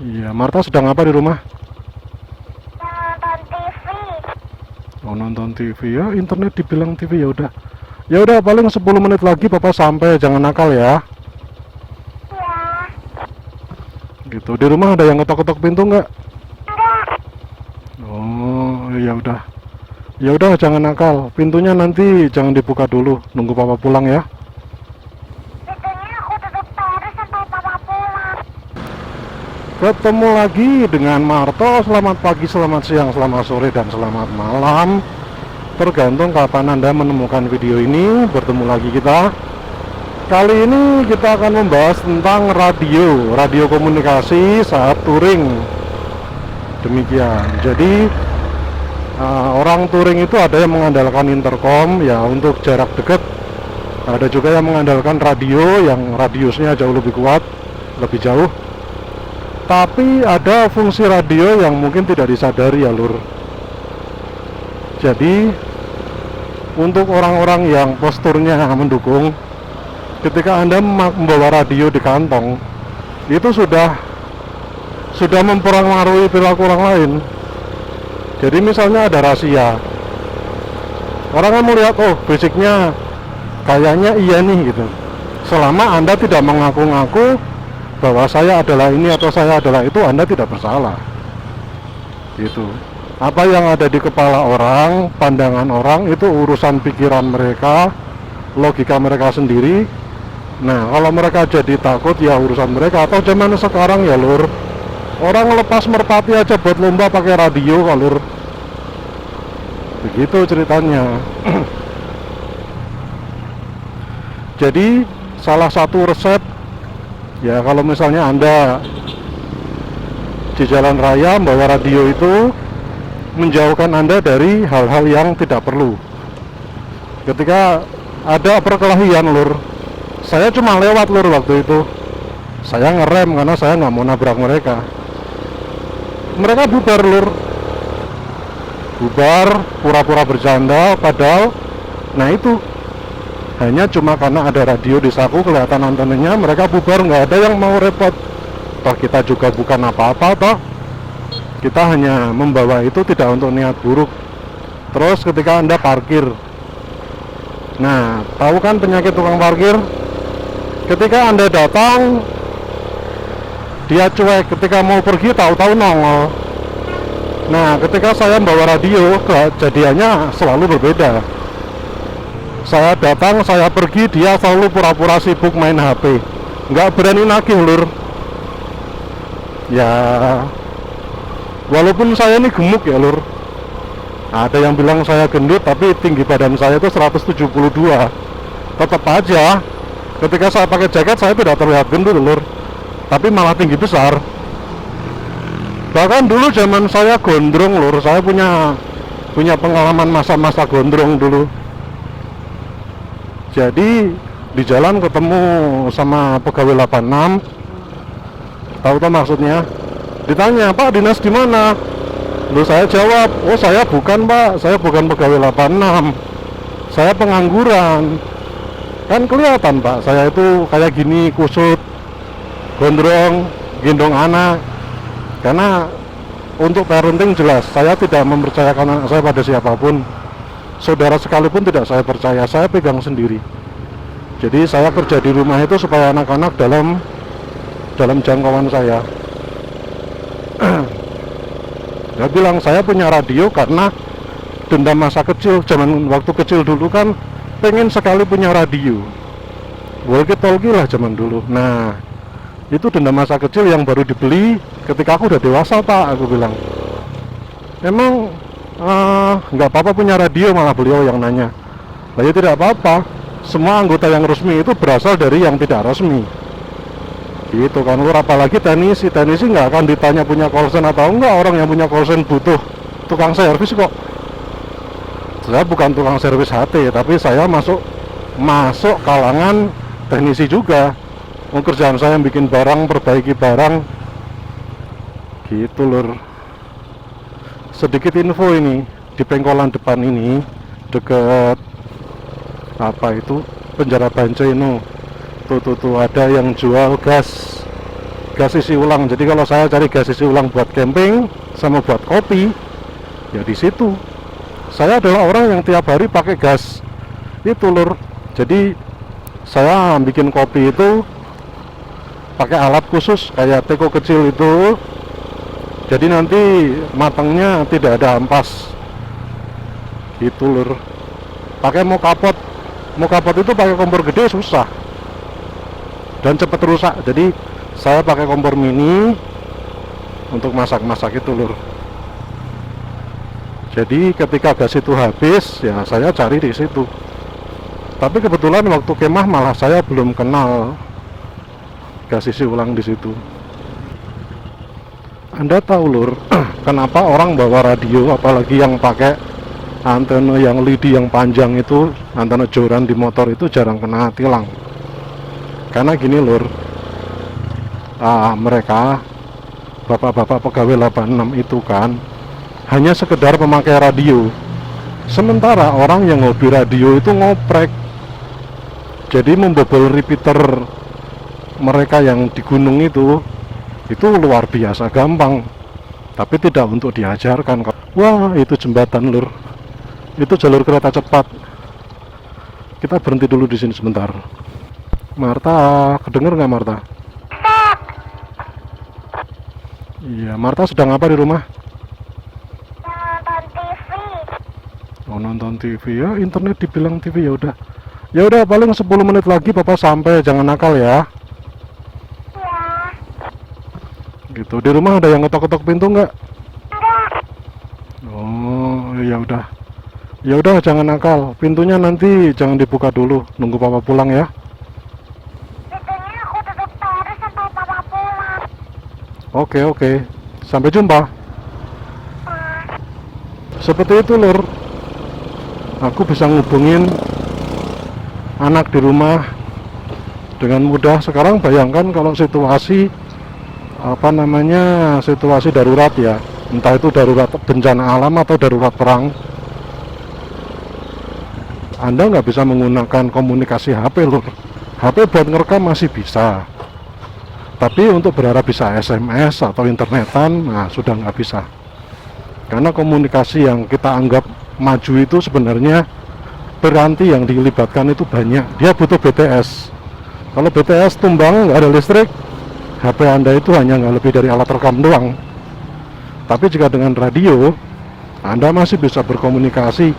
Iya, Marta sedang apa di rumah? Nonton TV. Oh, nonton TV ya, internet dibilang TV ya udah. Ya udah paling 10 menit lagi Papa sampai, jangan nakal ya. Ya, Gitu. Di rumah ada yang ketok-ketok pintu nggak? enggak. Oh, ya udah. Ya udah jangan nakal. Pintunya nanti jangan dibuka dulu, nunggu Papa pulang ya. Pintunya aku tutup terus sampai papa pulang. Ketemu lagi dengan Marto. Selamat pagi, selamat siang, selamat sore, dan selamat malam. Tergantung kapan Anda menemukan video ini. Bertemu lagi kita. Kali ini kita akan membahas tentang radio komunikasi saat touring. Demikian. Jadi orang touring itu ada yang mengandalkan intercom ya untuk jarak dekat. Ada juga yang mengandalkan radio yang radiusnya jauh lebih kuat, lebih jauh. Tapi ada fungsi radio yang mungkin tidak disadari ya lur. Jadi untuk orang-orang yang posturnya mendukung, ketika Anda membawa radio di kantong, itu sudah mempengaruhi perilaku orang lain. Jadi misalnya ada rahasia, orang kan melihat, oh basicnya kayaknya iya nih gitu. Selama Anda tidak mengaku-ngaku bahwa saya adalah ini atau saya adalah itu, Anda tidak bersalah. Gitu. Apa yang ada di kepala orang, pandangan orang itu urusan pikiran mereka, logika mereka sendiri. Nah, kalau mereka jadi takut ya urusan mereka. Atau zaman sekarang ya lur, orang lepas merpati aja buat lomba pakai radio kok lur. Begitu ceritanya. Jadi salah satu resep ya kalau misalnya Anda di jalan raya membawa radio itu menjauhkan Anda dari hal-hal yang tidak perlu. Ketika ada perkelahian lur, saya cuma lewat lur waktu itu. Saya ngerem karena saya nggak mau nabrak mereka. Mereka bubar lur, bubar pura-pura bercanda padahal nah itu hanya cuma karena ada radio di saku kelihatan antenanya mereka bubar, nggak ada yang mau repot. Toh kita juga bukan apa-apa toh, kita hanya membawa itu tidak untuk niat buruk. Terus ketika Anda parkir, nah tahu kan penyakit tukang parkir, ketika Anda datang dia cuek, ketika mau pergi tahu-tahu nongol. Nah ketika saya membawa radio kejadiannya selalu berbeda. Saya datang, saya pergi, dia selalu pura-pura sibuk main HP, nggak berani nagih lur. Ya walaupun saya ini gemuk ya lur, ada yang bilang saya gendut tapi tinggi badan saya itu 172. Tetap aja ketika saya pakai jaket saya tidak terlihat gendut lur, tapi malah tinggi besar. Bahkan dulu zaman saya gondrong lur, saya punya pengalaman masa-masa gondrong dulu. Jadi di jalan ketemu sama pegawai 86, tahu tuh maksudnya. Ditanya, Pak dinas di mana? Lalu saya jawab, oh saya bukan Pak, saya bukan pegawai 86, saya pengangguran. Kan kelihatan Pak, saya itu kayak gini, kusut, gondrong, gendong anak. Karena untuk parenting jelas, saya tidak mempercayakan anak saya pada siapapun. Saudara sekalipun tidak saya percaya, saya pegang sendiri. Jadi saya kerja di rumah itu supaya anak-anak dalam jangkauan saya. Dia bilang saya punya radio karena dendam masa kecil, zaman waktu kecil dulu kan pengen sekali punya radio, walkie-talkie lah zaman dulu. Nah itu dendam masa kecil yang baru dibeli ketika aku udah dewasa Pak, aku bilang. Emang nggak apa-apa punya radio, malah beliau yang nanya. Lah ya tidak apa-apa, semua anggota yang resmi itu berasal dari yang tidak resmi. Gitu kan lur, apalagi teknisi nggak akan ditanya punya call-sign atau enggak. Orang yang punya call-sign butuh tukang servis kok. Saya bukan tukang servis HT, tapi saya masuk kalangan teknisi juga. Kerjaan saya bikin barang, perbaiki barang. Gitu lur. Sedikit info ini, di pengkolan depan ini deket apa itu penjara Banceno, tuh ada yang jual gas. gas isi ulang. Jadi kalau saya cari gas isi ulang buat camping sama buat kopi, ya di situ. Saya adalah orang yang tiap hari pakai gas itu, Lur. Jadi saya bikin kopi itu pakai alat khusus kayak teko kecil itu. Jadi nanti matangnya tidak ada ampas. Gitu, Lur. Pakai mau kapot itu pakai kompor gede susah dan cepat rusak. Jadi saya pakai kompor mini untuk masak-masak itu, Lur. Jadi ketika gas itu habis, ya saya cari di situ. Tapi kebetulan waktu kemah malah saya belum kenal gas isi ulang di situ. Anda tahu, Lur, kenapa orang bawa radio, apalagi yang pakai antena yang lidi yang panjang itu, antena joran di motor itu jarang kena tilang? Karena gini, Lur, mereka bapak-bapak pegawai 86 itu kan hanya sekedar pemakai radio, sementara orang yang hobi radio itu ngoprek. Jadi membobol repeater mereka yang di gunung itu luar biasa gampang, tapi tidak untuk diajarkan. Wah, itu jembatan, Lur, itu jalur kereta cepat. Kita berhenti dulu di sini sebentar. Marta, kedenger nggak, Marta? Iya, Marta sedang apa di rumah? Nonton TV. Oh, nonton TV ya, internet dibilang TV. Ya udah paling 10 menit lagi Papa sampai, jangan nakal ya. Ya. Gitu. Di rumah ada yang ngetok-ketok pintu nggak? Enggak. Oh, ya udah. Ya udah, jangan nakal. Pintunya nanti jangan dibuka dulu, nunggu Papa pulang ya. Pintunya aku tutup terus sampai papa pulang. Oke. Sampai jumpa. Seperti itu, Lur. Aku bisa ngubungin anak di rumah dengan mudah. Sekarang bayangkan kalau situasi situasi darurat ya, entah itu darurat bencana alam atau darurat perang, Anda nggak bisa menggunakan komunikasi HP, Lur. HP buat ngerekam masih bisa, tapi untuk berharap bisa SMS atau internetan, nah sudah nggak bisa. Karena komunikasi yang kita anggap maju itu sebenarnya berarti yang dilibatkan itu banyak. Dia butuh BTS. Kalau BTS tumbang, nggak ada listrik, HP Anda itu hanya nggak lebih dari alat rekam doang. Tapi jika dengan radio, Anda masih bisa berkomunikasi